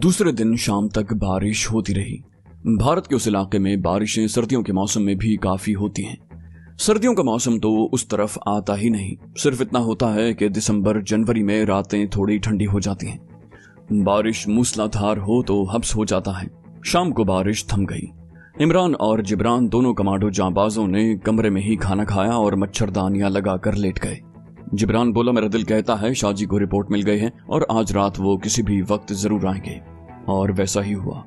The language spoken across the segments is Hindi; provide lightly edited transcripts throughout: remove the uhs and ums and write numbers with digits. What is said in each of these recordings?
दूसरे दिन शाम तक बारिश होती रही। भारत के उस इलाके में बारिशें सर्दियों के मौसम में भी काफी होती हैं। सर्दियों का मौसम तो उस तरफ आता ही नहीं, सिर्फ इतना होता है कि दिसंबर जनवरी में रातें थोड़ी ठंडी हो जाती हैं। बारिश मूसलाधार हो तो हब्स हो जाता है। शाम को बारिश थम गई। इमरान और जिब्रान दोनों कमांडो जांबाजों ने कमरे में ही खाना खाया और मच्छरदानियां लगाकर लेट गए। जिब्रान बोला, मेरा दिल कहता है शाहजी को रिपोर्ट मिल गई है और आज रात वो किसी भी वक्त जरूर आएंगे। और वैसा ही हुआ।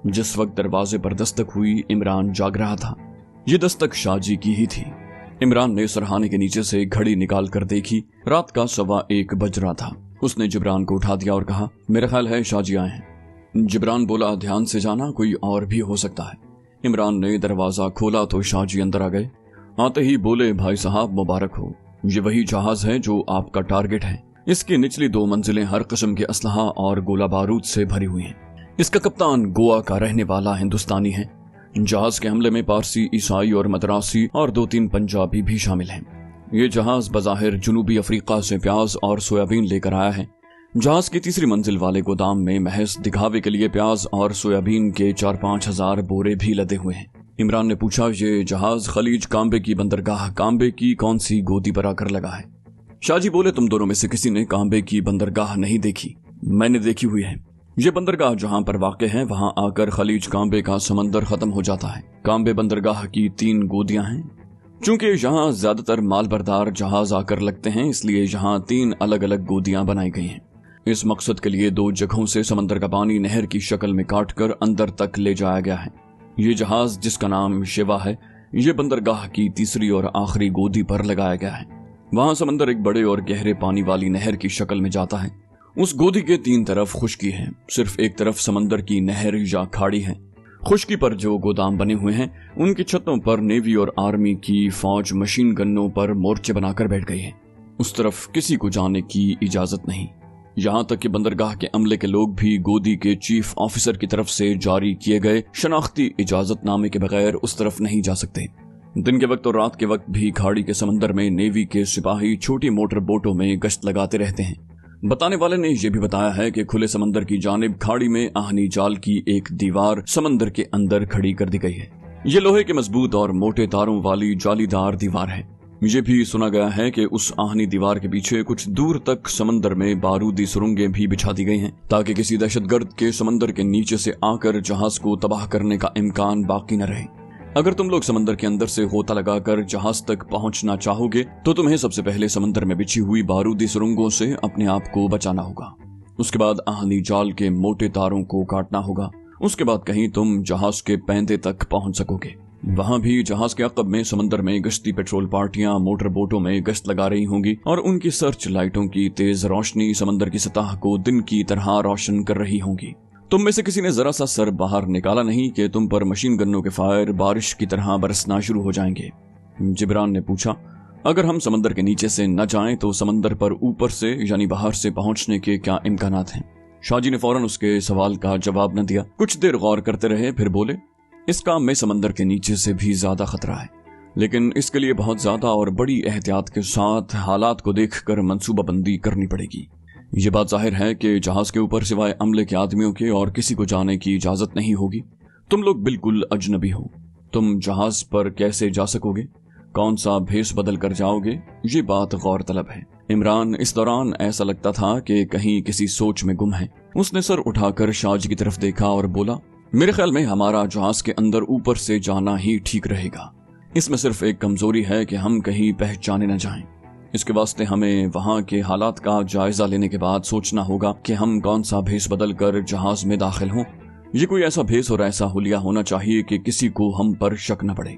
जिस वक्त दरवाजे पर दस्तक हुई, इमरान जाग रहा था। ये दस्तक शाहजी की ही थी। इमरान ने सरहाने के नीचे से घड़ी निकाल कर देखी। रात का 1:15 बज रहा था। उसने जिब्रान को उठा दिया और कहा, मेरा ख्याल है शाहजी आए हैं। जिब्रान बोला, ध्यान से जाना, कोई और भी हो सकता है। इमरान ने दरवाजा खोला तो शाहजी अंदर आ गए। आते ही बोले, भाई साहब मुबारक हो, ये वही जहाज है जो आपका टारगेट है। इसकी निचली 2 मंजिलें हर किस्म के असलहा और गोला बारूद से भरी हुई हैं। इसका कप्तान गोवा का रहने वाला हिंदुस्तानी है। जहाज के हमले में पारसी, ईसाई और मद्रासी और 2-3 पंजाबी भी शामिल हैं। ये जहाज बज़ाहिर जनूबी अफ्रीका से प्याज और सोयाबीन लेकर आया है। जहाज की तीसरी मंजिल वाले गोदाम में महज दिखावे के लिए प्याज और सोयाबीन के 4-5 हजार बोरे भी लदे हुए हैं। इमरान ने पूछा, ये जहाज खलीज कांबे की बंदरगाह कांबे की कौन सी गोदी पर आकर लगा है? शाहजी बोले, तुम दोनों में से किसी ने कांबे की बंदरगाह नहीं देखी, मैंने देखी हुई है। ये बंदरगाह जहां पर वाक़े है वहां आकर खलीज कांबे का समंदर खत्म हो जाता है। कांबे बंदरगाह की 3 गोदियां हैं। चूंकि यहाँ ज्यादातर मालबरदार जहाज आकर लगते हैं, इसलिए यहाँ 3 अलग अलग गोदियां बनाई गई हैं। इस मकसद के लिए 2 जगहों से समंदर का पानी नहर की शक्ल में काटकर अंदर तक ले जाया गया है। ये जहाज, जिसका नाम शिवा है, ये बंदरगाह की तीसरी और आखिरी गोदी पर लगाया गया है। वहां समंदर एक बड़े और गहरे पानी वाली नहर की शक्ल में जाता है। उस गोदी के 3 तरफ खुश्की है, सिर्फ एक तरफ समंदर की नहर या खाड़ी है। खुश्की पर जो गोदाम बने हुए हैं, उनकी छतों पर नेवी और आर्मी की फौज मशीन गन्नों पर मोर्चे बनाकर बैठ गई है। उस तरफ किसी को जाने की इजाजत नहीं। यहाँ तक कि बंदरगाह के अमले के लोग भी गोदी के चीफ ऑफिसर की तरफ से जारी किए गए शनाख्ती इजाजतनामे के बगैर उस तरफ नहीं जा सकते। दिन के वक्त और रात के वक्त भी खाड़ी के समंदर में नेवी के सिपाही छोटी मोटर बोटों में गश्त लगाते रहते हैं। बताने वाले ने यह भी बताया है कि खुले समंदर की जानिब खाड़ी में आहनी जाल की एक दीवार समंदर के अंदर खड़ी कर दी गई है। ये लोहे के मजबूत और मोटे तारों वाली जालीदार दीवार है। ये भी सुना गया है कि उस आहनी दीवार के पीछे कुछ दूर तक समंदर में बारूदी सुरंगें भी बिछा दी गई हैं, ताकि किसी दहशतगर्द के समंदर के नीचे से आकर जहाज को तबाह करने का इम्कान बाकी न रहे। अगर तुम लोग समंदर के अंदर से गोता लगाकर जहाज तक पहुंचना चाहोगे तो तुम्हें सबसे पहले समंदर में बिछी हुई बारूदी सुरंगों से अपने आप को बचाना होगा। उसके बाद आहनी जाल के मोटे तारों को काटना होगा। उसके बाद कहीं तुम जहाज के पैंदे तक पहुंच सकोगे। वहां भी जहाज के अकब में समंदर में गश्ती पेट्रोल पार्टियां मोटर बोटों में गश्त लगा रही होंगी और उनकी सर्च लाइटों की तेज रोशनी समंदर की सतह को दिन की तरह रोशन कर रही होंगी। तुम में से किसी ने जरा सा सर बाहर निकाला नहीं कि तुम पर मशीन गन्नों के फायर बारिश की तरह बरसना शुरू हो जाएंगे। जिब्रान ने पूछा, अगर हम समंदर के नीचे से न जाएं तो समंदर पर ऊपर से यानी बाहर से पहुंचने के क्या इम्कानात हैं? शाहजी ने फौरन उसके सवाल का जवाब न दिया। कुछ देर गौर करते रहे, फिर बोले, इस काम में समंदर के नीचे से भी ज्यादा खतरा है, लेकिन इसके लिए बहुत ज्यादा और बड़ी एहतियात के साथ हालात को देखकर मंसूबाबंदी करनी पड़ेगी। ये बात जाहिर है कि जहाज के ऊपर सिवाय अमले के आदमियों के और किसी को जाने की इजाजत नहीं होगी। तुम लोग बिल्कुल अजनबी हो। तुम जहाज पर कैसे जा सकोगे? कौन सा भेष बदल कर जाओगे? ये बात गौरतलब है। इमरान इस दौरान ऐसा लगता था कि कहीं किसी सोच में गुम है। उसने सर उठाकर शाहजी की तरफ देखा और बोला, मेरे ख्याल में हमारा जहाज के अंदर ऊपर से जाना ही ठीक रहेगा। इसमें सिर्फ एक कमजोरी है कि हम कहीं पहचाने न जाएं। इसके वास्ते हमें वहां के हालात का जायजा लेने के बाद सोचना होगा कि हम कौन सा भेष बदल कर जहाज में दाखिल हों। ये कोई ऐसा भेष और ऐसा हुलिया होना चाहिए कि किसी को हम पर शक न पड़े।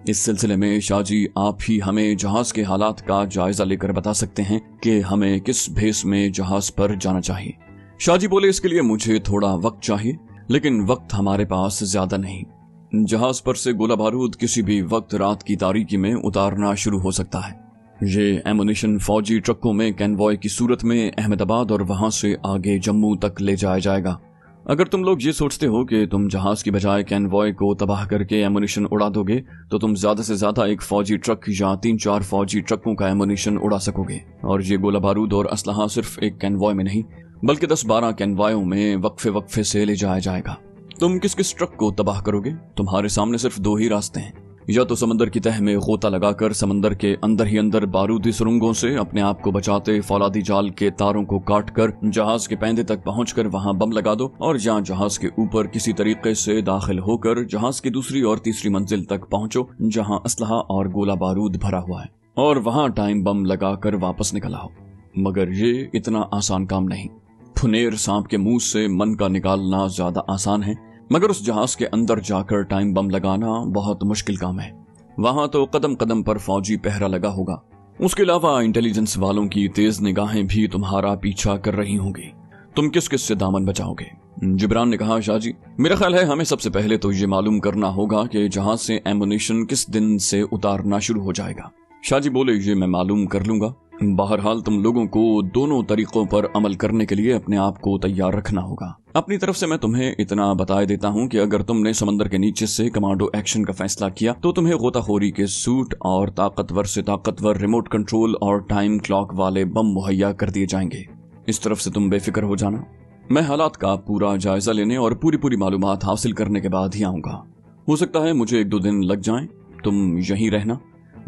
इस सिलसिले में शाहजी, आप ही हमें जहाज के हालात का जायजा लेकर बता सकते हैं कि हमें किस भेष में जहाज पर जाना चाहिए। शाहजी बोले, इसके लिए मुझे थोड़ा वक्त चाहिए, लेकिन वक्त हमारे पास ज्यादा नहीं। जहाज पर से गोला बारूद किसी भी वक्त रात की तारीकी में उतारना शुरू हो सकता है। ये एमुनिशन फौजी ट्रकों में कैनवॉय की सूरत में अहमदाबाद और वहां से आगे जम्मू तक ले जाया जाएगा। अगर तुम लोग ये सोचते हो कि तुम जहाज की बजाय कैनवॉय को तबाह करके एमुनिशन उड़ा दोगे तो तुम ज्यादा से ज्यादा एक फौजी ट्रक या 3-4 फौजी ट्रकों का एमुनिशन उड़ा सकोगे। और ये गोला बारूद और असलहा सिर्फ एक कैनवॉय में नहीं बल्कि 10-12 कैनवायों में वक्फे वक्फे से ले जाया जाएगा। तुम किस किस ट्रक को तबाह करोगे? तुम्हारे सामने सिर्फ 2 ही रास्ते हैं, या तो समंदर की तह में गोता लगाकर समंदर के अंदर ही अंदर बारूदी सुरंगों से अपने आप को बचाते फौलादी जाल के तारों को काटकर जहाज के पैंदे तक पहुंचकर वहां बम लगा दो, और जहां जहाज के ऊपर किसी तरीके से दाखिल होकर जहाज की दूसरी और तीसरी मंजिल तक पहुंचो जहां असलहा और गोला बारूद भरा हुआ है, और वहां टाइम बम लगाकर वापस निकल आओ। मगर ये इतना आसान काम नहीं। फुनेर सांप के मुंह से मन का निकालना ज्यादा आसान है, मगर उस जहाज के अंदर जाकर टाइम बम लगाना बहुत मुश्किल काम है। वहां तो कदम कदम पर फौजी पहरा लगा होगा। उसके अलावा इंटेलिजेंस वालों की तेज निगाहें भी तुम्हारा पीछा कर रही होंगी। तुम किस किस से दामन बचाओगे? जिब्रान ने कहा, शाहजी, मेरा ख्याल है हमें सबसे पहले तो ये मालूम करना होगा कि जहाज से एमुनिशन किस दिन से उतारना शुरू हो जाएगा। शाहजी बोले, ये मैं मालूम कर लूंगा। बहरहाल तुम लोगों को दोनों तरीकों पर अमल करने के लिए अपने आप को तैयार रखना होगा। अपनी तरफ से मैं तुम्हें इतना बता देता हूं कि अगर तुमने समंदर के नीचे से कमांडो एक्शन का फैसला किया तो तुम्हें गोताखोरी के सूट और ताकतवर से ताकतवर रिमोट कंट्रोल और टाइम क्लॉक वाले बम मुहैया कर दिए जाएंगे। इस तरफ से तुम बेफिक्र हो जाना। मैं हालात का पूरा जायजा लेने और पूरी मालूमात हासिल करने के बाद ही आऊंगा। हो सकता है मुझे 1-2 दिन लग जाएं। तुम यहीं रहना,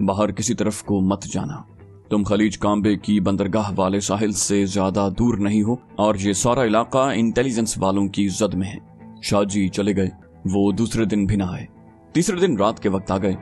बाहर किसी तरफ को मत जाना। तुम खलीज काम्बे की बंदरगाह वाले साहिल से ज्यादा दूर नहीं हो, और ये सारा इलाका इंटेलिजेंस वालों की जद में है। शाहजी चले गए। वो दूसरे दिन भी ना आए। तीसरे दिन रात के वक्त आ गए।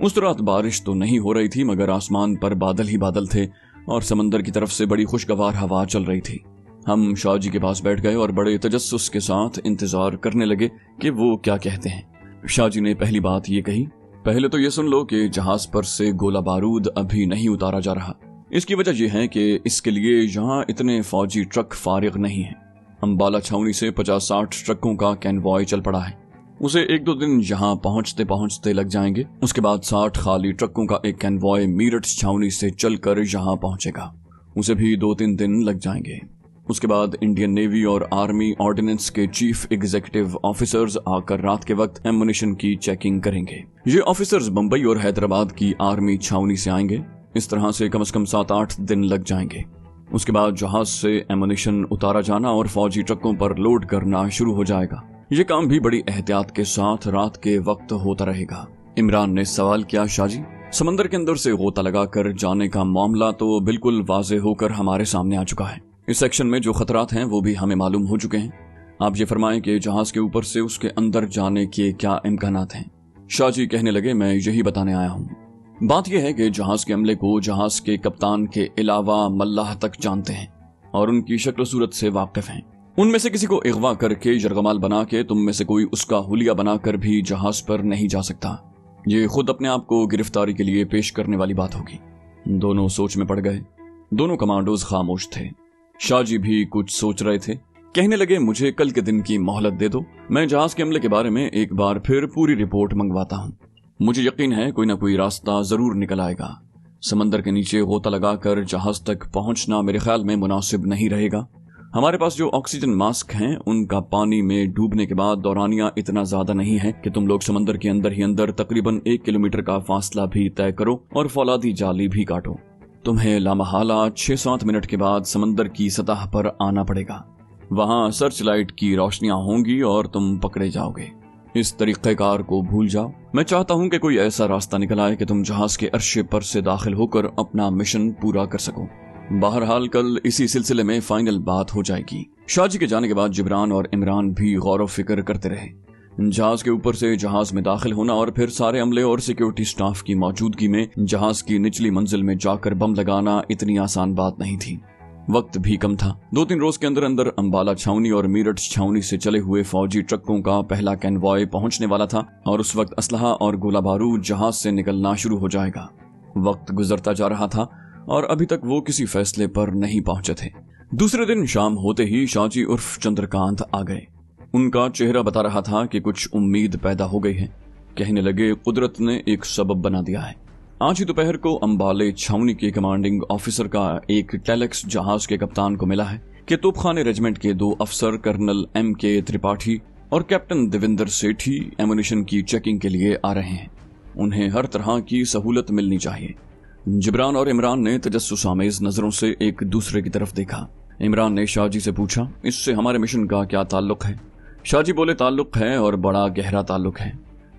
उस रात बारिश तो नहीं हो रही थी, मगर आसमान पर बादल ही बादल थे और समंदर की तरफ से बड़ी खुशगवार हवा चल रही थी। हम शाहजी के पास बैठ गए और बड़े तजस्सुस के साथ इंतजार करने लगे कि वो क्या कहते हैं। शाहजी ने पहली बात ये कही, पहले तो ये सुन लो कि जहाज पर से गोला बारूद अभी नहीं उतारा जा रहा। इसकी वजह यह है कि इसके लिए यहाँ इतने फौजी ट्रक फारिग नहीं हैं। अंबाला छावनी से 50-60 ट्रकों का कैनवॉय चल पड़ा है। उसे 1-2 दिन यहाँ पहुंचते पहुंचते लग जाएंगे। उसके बाद 60 खाली ट्रकों का एक कैनवॉय मीरठ छावनी से चलकर यहाँ पहुंचेगा। उसे भी 2-3 दिन लग जाएंगे। उसके बाद इंडियन नेवी और आर्मी ऑर्डिनेंस के चीफ एग्जीक्यूटिव ऑफिसर्स आकर रात के वक्त एमुनिशन की चेकिंग करेंगे। ये ऑफिसर्स बंबई और हैदराबाद की आर्मी छावनी से आएंगे। इस तरह से कम 7-8 दिन लग जाएंगे। उसके बाद जहाज से एमुनिशन उतारा जाना और फौजी ट्रकों पर लोड करना शुरू हो जाएगा। ये काम भी बड़ी एहतियात के साथ रात के वक्त होता रहेगा। इमरान ने सवाल किया, शाहजी, समंदर के अंदर से गोता लगाकर जाने का मामला तो बिल्कुल वाजे होकर हमारे सामने आ चुका है। इस सेक्शन में जो खतरात हैं वो भी हमें मालूम हो चुके हैं। आप ये फरमाएं कि जहाज के ऊपर से उसके अंदर जाने के क्या इम्कानात हैं। शाहजी कहने लगे, मैं यही बताने आया हूँ। बात यह है कि जहाज के अमले को जहाज के कप्तान के अलावा मल्लाह तक जानते हैं और उनकी शक्ल सूरत से वाकिफ हैं। उनमें से किसी को अगवा करके यरगमाल बना के तुम में से कोई उसका हुलिया बनाकर भी जहाज पर नहीं जा सकता। ये खुद अपने आप को गिरफ्तारी के लिए पेश करने वाली बात होगी। दोनों सोच में पड़ गए। दोनों कमांडोज खामोश थे। शाहजी भी कुछ सोच रहे थे। कहने लगे, मुझे कल के दिन की मोहलत दे दो। मैं जहाज के अमले के बारे में एक बार फिर पूरी रिपोर्ट मंगवाता हूँ। मुझे यकीन है कोई ना कोई रास्ता जरूर निकल आएगा। समंदर के नीचे गोता लगाकर जहाज तक पहुंचना मेरे ख्याल में मुनासिब नहीं रहेगा। हमारे पास जो ऑक्सीजन मास्क हैं उनका पानी में डूबने के बाद दौरानिया इतना ज्यादा नहीं है कि तुम लोग समंदर के अंदर ही अंदर तकरीबन 1 किलोमीटर का फासला भी तय करो और फौलादी जाली भी काटो। तुम्हें लामहाला 6-7 मिनट के बाद समंदर की सतह पर आना पड़ेगा। वहां सर्च लाइट की रोशनियां होंगी और तुम पकड़े जाओगे। इस तरीक़ेकार को भूल जाओ। मैं चाहता हूं कि कोई ऐसा रास्ता निकल आए कि तुम जहाज के अर्शे पर से दाखिल होकर अपना मिशन पूरा कर सको। बहरहाल कल इसी सिलसिले में फाइनल बात हो जाएगी। शाहजी के जाने के बाद जिब्रान और इमरान भी गौर फिक्र करते रहे। जहाज के ऊपर से जहाज में दाखिल होना और फिर सारे अमले और सिक्योरिटी स्टाफ की मौजूदगी में जहाज की निचली मंजिल में जाकर बम लगाना इतनी आसान बात नहीं थी। वक्त भी कम था। 2-3 रोज के अंदर अंदर अंबाला छावनी और मीरठ छावनी से चले हुए फौजी ट्रकों का पहला कैनवॉय पहुंचने वाला था और उस वक्त असलहा और गोला बारूद जहाज से निकलना शुरू हो जाएगा। वक्त गुजरता जा रहा था और अभी तक वो किसी फैसले पर नहीं पहुंचे थे। दूसरे दिन शाम होते ही शाहजी उर्फ चंद्रकांत आ गए। उनका चेहरा बता रहा था कि कुछ उम्मीद पैदा हो गई है। कहने लगे, कुदरत ने एक सबब बना दिया है। आज ही दोपहर को अंबाले छावनी के कमांडिंग ऑफिसर का एक टेलेक्स जहाज के कप्तान को मिला है कि तोपखाने रेजिमेंट के 2 अफसर कर्नल M.K. त्रिपाठी और कैप्टन देवेंद्र सेठी एमुनिशन की चेकिंग के लिए आ रहे हैं। उन्हें हर तरह की सहूलत मिलनी चाहिए। जिब्रान और इमरान ने तजस्सुस आमेज नजरों से एक दूसरे की तरफ देखा। इमरान ने शाहजी से पूछा, इससे हमारे मिशन का क्या ताल्लुक है? शाहजी बोले, ताल्लुक है और बड़ा गहरा ताल्लुक है,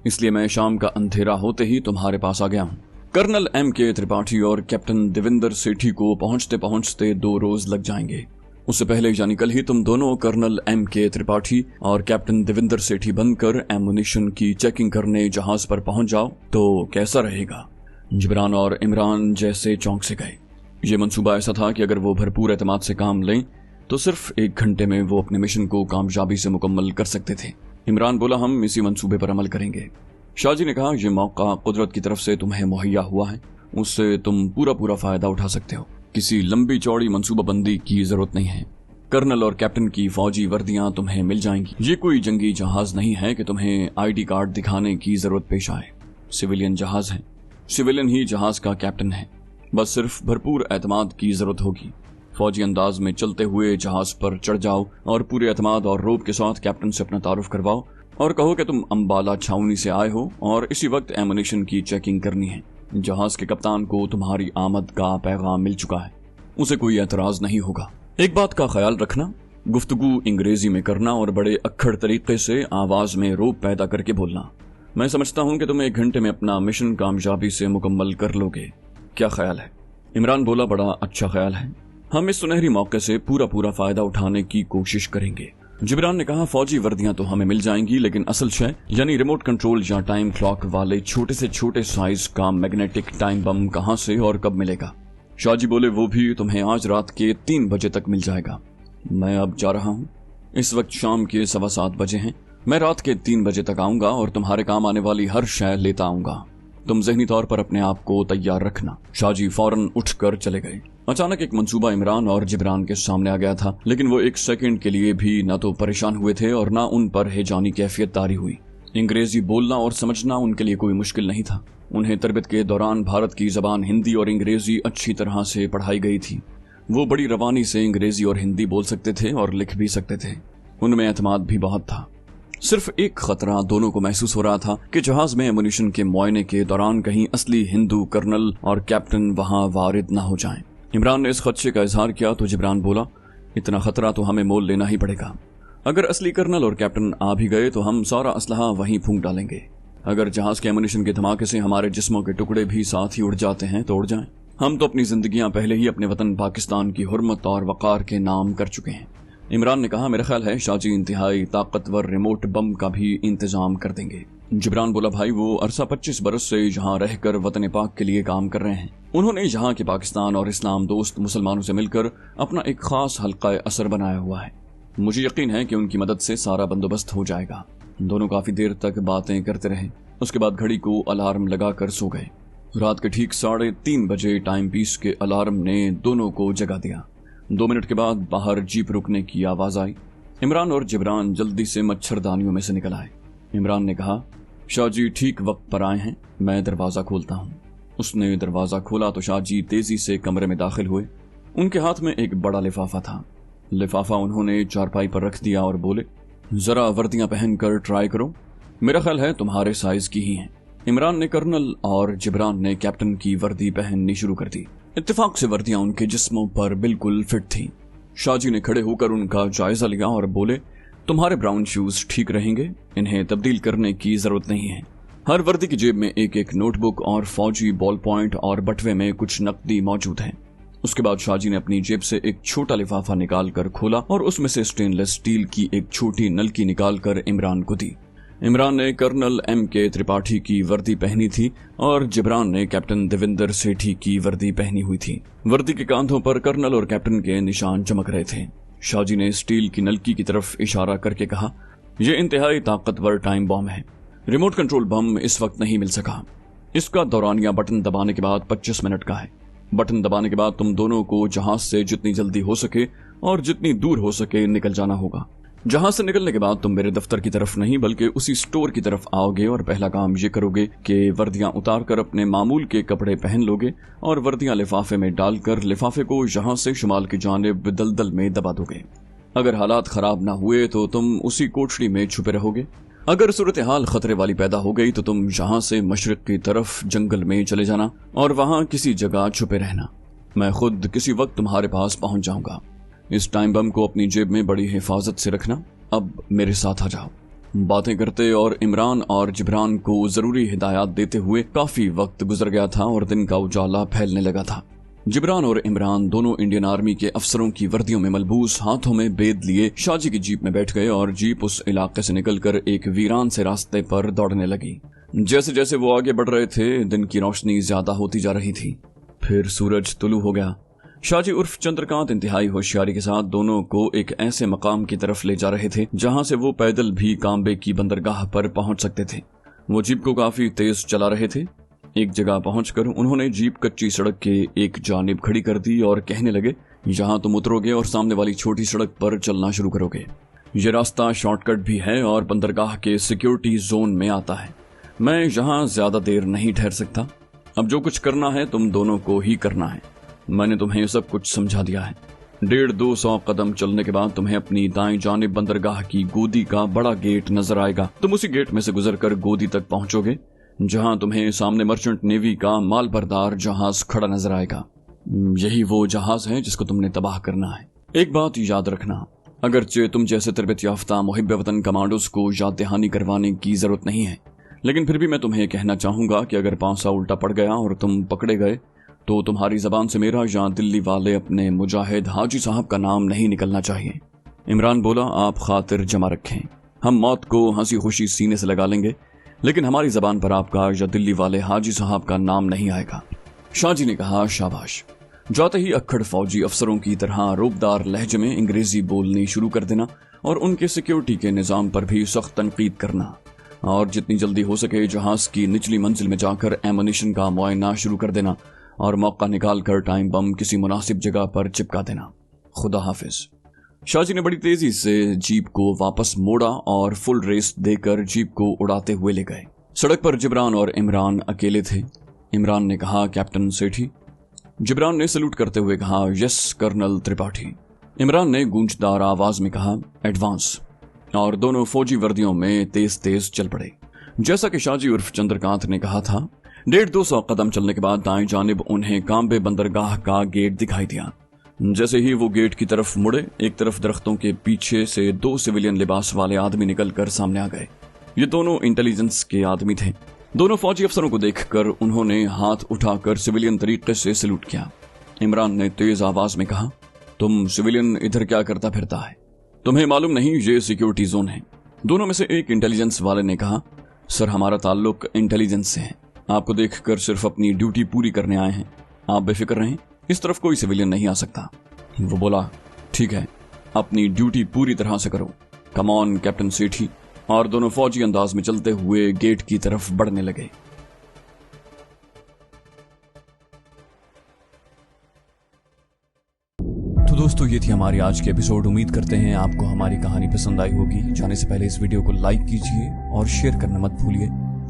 इसलिए मैं शाम का अंधेरा होते ही तुम्हारे पास आ गया हूँ। Colonel M.K. त्रिपाठी और कैप्टन देवेंद्र सेठी को पहुंचते पहुंचते 2 रोज लग जाएंगे। उससे पहले यानी कल ही तुम दोनों कर्नल M.K. त्रिपाठी और कैप्टन देवेंद्र सेठी बनकर एमुनिशन की चेकिंग करने जहाज पर पहुंच जाओ तो कैसा रहेगा? जिब्रान और इमरान जैसे चौंक से गए। ये मंसूबा ऐसा था कि अगर वो भरपूर एतमाद से काम लें तो सिर्फ 1 घंटे में वो अपने मिशन को कामयाबी से मुकम्मल कर सकते थे। इमरान बोला, हम इसी मंसूबे पर अमल करेंगे। शाहजी ने कहा, यह मौका कुदरत की तरफ से तुम्हें मुहैया हुआ है, उससे तुम पूरा फायदा उठा सकते हो। किसी लंबी चौड़ी मंसूबाबंदी की जरूरत नहीं है। कर्नल और कैप्टन की फौजी वर्दियां तुम्हें मिल जाएंगी। ये कोई जंगी जहाज नहीं है कि तुम्हें ID कार्ड दिखाने की जरूरत पेश आए। सिविलियन जहाज है, सिविलियन ही जहाज का कैप्टन है। बस सिर्फ भरपूर एतमाद की जरूरत होगी। फौजी अंदाज में चलते हुए जहाज पर चढ़ जाओ और पूरे एतमाद और रोब के साथ कैप्टन से अपना तारुफ करवाओ और कहो कि तुम अंबाला छावनी से आए हो और इसी वक्त एमुनिशन की चेकिंग करनी है। जहाज के कप्तान को तुम्हारी आमद का पैगाम मिल चुका है, उसे कोई एतराज नहीं होगा। एक बात का ख्याल रखना, गुफ्तगू अंग्रेजी में करना और बड़े अक्खड़ तरीके से आवाज में रोब पैदा करके बोलना। मैं समझता हूं कि तुम 1 घंटे में अपना मिशन कामयाबी से मुकम्मल कर लोगे। क्या ख्याल है? इमरान बोला, बड़ा अच्छा ख्याल है, हम इस सुनहरी मौके से पूरा फायदा उठाने की कोशिश करेंगे। जिब्रान ने कहा, फौजी वर्दियां तो हमें मिल जाएंगी, लेकिन असल शय यानी रिमोट कंट्रोल या टाइम क्लॉक वाले छोटे से छोटे साइज का मैग्नेटिक टाइम बम कहां से और कब मिलेगा? शाहजी बोले, वो भी तुम्हें आज रात के 3 बजे तक मिल जाएगा। मैं अब जा रहा हूँ, इस वक्त शाम के 7:15 बजे हैं। मैं रात के 3 बजे तक आऊंगा और तुम्हारे काम आने वाली हर शय लेता आऊंगा। तुम ज़हनी तौर पर अपने आप को तैयार रखना। शाहजी फौरन उठकर चले गए। अचानक एक मंसूबा इमरान और जिब्रान के सामने आ गया था, लेकिन वो 1 सेकंड के लिए भी न तो परेशान हुए थे और न उन पर हैजानी कैफियत तारी हुई। अंग्रेजी बोलना और समझना उनके लिए कोई मुश्किल नहीं था। उन्हें तरबियत के दौरान भारत की जबान हिंदी और अंग्रेजी अच्छी तरह से पढ़ाई गई थी। वो बड़ी रवानी से अंग्रेजी और हिंदी बोल सकते थे और लिख भी सकते थे। उनमें एतमाद भी बहुत था। सिर्फ एक खतरा दोनों को महसूस हो रहा था कि जहाज में एमुनिशन के मुआयने के दौरान कहीं असली हिंदू कर्नल और कैप्टन वहां वारिद न हो जाएं। इमरान ने इस खदशे का इजहार किया तो जिब्रान बोला, इतना खतरा तो हमें मोल लेना ही पड़ेगा। अगर असली कर्नल और कैप्टन आ भी गए तो हम सारा असलहा वहीं फूंक डालेंगे। अगर जहाज के एमुनिशन के धमाके से हमारे जिस्मों के टुकड़े भी साथ ही उड़ जाते हैं तो उड़ जाएं। हम तो अपनी जिंदगियां पहले ही अपने वतन पाकिस्तान की हुर्मत और वकार के नाम कर चुके हैं। इमरान ने कहा, मेरा ख्याल है शाहजी इंतहाई ताकतवर रिमोट बम का भी इंतजाम कर देंगे। जिब्रान बोला, भाई वो अरसा 25 बरस से यहाँ रहकर वतन पाक के लिए काम कर रहे हैं। उन्होंने यहाँ के पाकिस्तान और इस्लाम दोस्त मुसलमानों से मिलकर अपना एक खास हल्का असर बनाया हुआ है। मुझे यकीन है कि उनकी मदद से सारा बंदोबस्त हो जाएगा। दोनों काफी देर तक बातें करते रहे। उसके बाद घड़ी को अलार्म लगाकर सो गए। रात के ठीक 3:30 बजे टाइम पीस के अलार्म ने दोनों को जगा दिया। 2 मिनट के बाद बाहर जीप रुकने की आवाज आई। इमरान और जिब्रान जल्दी से मच्छरदानियों में से निकल आए। इमरान ने कहा, शाहजी ठीक वक्त पर आए हैं, मैं दरवाजा खोलता हूँ। उसने दरवाजा खोला तो शाहजी तेजी से कमरे में दाखिल हुए। उनके हाथ में एक बड़ा लिफाफा था। लिफाफा उन्होंने चारपाई पर रख दिया और बोले, जरा वर्दियां पहनकर ट्राई करो, मेरा ख्याल है तुम्हारे साइज की ही हैं। इमरान ने कर्नल और जिब्रान ने कैप्टन की वर्दी पहननी शुरू कर दी। इत्तेफाक से वर्दियां उनके जिस्मों पर बिल्कुल फिट थीं। शाहजी ने खड़े होकर उनका जायजा लिया और बोले, तुम्हारे ब्राउन शूज ठीक रहेंगे, इन्हें तब्दील करने की जरूरत नहीं है। हर वर्दी की जेब में एक नोटबुक और फौजी बॉल पॉइंट और बटवे में कुछ नकदी मौजूद है। उसके बाद शाहजी ने अपनी जेब से एक छोटा लिफाफा निकाल कर खोला और उसमें से स्टेनलेस स्टील की एक छोटी नलकी निकालकर इमरान को दी। इमरान ने कर्नल M.K. त्रिपाठी की वर्दी पहनी थी और जिब्रान ने कैप्टन देवेंद्र सेठी की वर्दी पहनी हुई थी। वर्दी के कांधों पर कर्नल और कैप्टन के निशान चमक रहे थे। शाहजी ने स्टील की नलकी की तरफ इशारा करके कहा, यह इंतहाई ताकतवर टाइम बम है। रिमोट कंट्रोल बम इस वक्त नहीं मिल सका। इसका दौरानिया बटन दबाने के बाद 25 मिनट का है। बटन दबाने के बाद तुम दोनों को जहाज से जितनी जल्दी हो सके और जितनी दूर हो सके निकल जाना होगा। जहाज से निकलने के बाद तुम मेरे दफ्तर की तरफ नहीं बल्कि उसी स्टोर की तरफ आओगे और पहला काम ये करोगे कि वर्दियां उतार कर अपने मामूल के कपड़े पहन लोगे और वर्दियां लिफाफे में डालकर लिफाफे को यहाँ से शुमाल की जानिब दलदल में दबा दोगे। अगर हालात खराब ना हुए तो तुम उसी कोठड़ी में छुपे रहोगे। अगर सूरत हाल खतरे वाली पैदा हो गई तो तुम यहाँ से मशरिक की तरफ जंगल में चले जाना और वहां किसी जगह छुपे रहना। मैं खुद किसी वक्त तुम्हारे पास पहुंच जाऊंगा। इस टाइम बम को अपनी जेब में बड़ी हिफाजत से रखना। अब मेरे साथ आ जाओ। बातें करते और इमरान और जिब्रान को जरूरी हिदायत देते हुए काफी वक्त गुजर गया था और दिन का उजाला फैलने लगा था। जिब्रान और इमरान दोनों इंडियन आर्मी के अफसरों की वर्दियों में मलबूस, हाथों में बेद लिए शाहजी की जीप में बैठ गए और जीप उस इलाके से निकलकर एक वीरान से रास्ते पर दौड़ने लगी। जैसे जैसे वो आगे बढ़ रहे थे, दिन की रोशनी ज्यादा होती जा रही थी। फिर सूरज तुलू हो गया। शाहजी उर्फ चंद्रकांत इंतहाई होशियारी के साथ दोनों को एक ऐसे मकाम की तरफ ले जा रहे थे जहां से वो पैदल भी कांबे की बंदरगाह पर पहुंच सकते थे। वो जीप को काफी तेज चला रहे थे। एक जगह पहुंचकर उन्होंने जीप कच्ची सड़क के एक जानिब खड़ी कर दी और कहने लगे, यहाँ तुम उतरोगे और सामने वाली छोटी सड़क पर चलना शुरू करोगे। ये रास्ता शॉर्टकट भी है और बंदरगाह के सिक्योरिटी जोन में आता है। मैं यहाँ ज्यादा देर नहीं ठहर सकता। अब जो कुछ करना है तुम दोनों को ही करना है। मैंने तुम्हें सब कुछ समझा दिया है। 150-200 कदम चलने के बाद तुम्हें अपनी दाएं जानिब बंदरगाह की गोदी का बड़ा गेट नजर आएगा। तुम उसी गेट में से गुजरकर गोदी तक पहुंचोगे, जहां तुम्हें सामने मर्चेंट नेवी का माल बरदार जहाज खड़ा नजर आएगा। यही वो जहाज है जिसको तुमने तबाह करना है। एक बात याद रखना, अगरचे तुम जैसे तरबियत याफ्ता मुहिब वतन कमांडोज को याद दहानी करवाने की जरूरत नहीं है, लेकिन फिर भी मैं तुम्हें कहना चाहूंगा कि अगर पांसा उल्टा पड़ गया और तुम पकड़े गए तो तुम्हारी जबान से मेरा या दिल्ली वाले अपने मुजाहिद हाजी साहब का नाम नहीं निकलना चाहिए। इमरान बोला, आप खातिर जमा रखें। हम मौत को हंसी खुशी सीने से लगा लेंगे, लेकिन हमारी जबान पर आपका या दिल्ली वाले हाजी साहब का नाम नहीं आएगा। शाहजी ने कहा, शाबाश। जाते ही अक्खड़ फौजी अफसरों की तरह रूबदार लहजे में अंग्रेजी बोलनी शुरू कर देना और उनके सिक्योरिटी के निजाम पर भी सख्त तनकीद करना, और जितनी जल्दी हो सके जहाज की निचली मंजिल में जाकर एमुनिशन का मुआयना शुरू कर देना और मौका निकालकर टाइम बम किसी मुनासिब जगह पर चिपका देना। खुदा हाफिज। शाहजी ने बड़ी तेजी से जीप को वापस मोड़ा और फुल रेस देकर जीप को उड़ाते हुए ले गए। सड़क पर जिब्रान और इमरान अकेले थे। इमरान ने कहा, कैप्टन सेठी। जिब्रान ने सल्यूट करते हुए कहा, यस कर्नल त्रिपाठी। इमरान ने गूंजदार आवाज में कहा, एडवांस। और दोनों फौजी वर्दियों में तेज तेज चल पड़े। जैसा कि शाहजी उर्फ चंद्रकांत ने कहा था, 150-200 कदम चलने के बाद दाएं जानिब उन्हें कांबे बंदरगाह का गेट दिखाई दिया। जैसे ही वो गेट की तरफ मुड़े, एक तरफ दरख्तों के पीछे से 2 सिविलियन लिबास वाले आदमी निकलकर सामने आ गए। ये दोनों इंटेलिजेंस के आदमी थे। दोनों फौजी अफसरों को देखकर उन्होंने हाथ उठाकर सिविलियन तरीके से सल्यूट किया। इमरान ने तेज आवाज में कहा, तुम सिविलियन इधर क्या करता फिरता है? तुम्हें मालूम नहीं ये सिक्योरिटी जोन है? दोनों में से एक इंटेलिजेंस वाले ने कहा, सर हमारा ताल्लुक इंटेलिजेंस से है। आपको देखकर सिर्फ अपनी ड्यूटी पूरी करने आए हैं। आप बेफिक्र रहें, इस तरफ कोई सिविलियन नहीं आ सकता। वो बोला, ठीक है, अपनी ड्यूटी पूरी तरह से करो। कम ऑन कैप्टन सेठी। और दोनों फौजी अंदाज में चलते हुए गेट की तरफ बढ़ने लगे। तो दोस्तों, ये थी हमारी आज की एपिसोड। उम्मीद करते हैं आपको हमारी कहानी पसंद आई होगी। जाने से पहले इस वीडियो को लाइक कीजिए और शेयर करना मत भूलिए।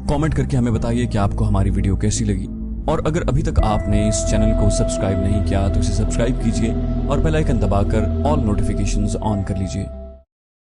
कमेंट करके हमें बताइए कि आपको हमारी वीडियो कैसी लगी। और अगर अभी तक आपने इस चैनल को सब्सक्राइब नहीं किया तो इसे सब्सक्राइब कीजिए और बेल आइकन दबाकर ऑल नोटिफिकेशंस ऑन कर लीजिए।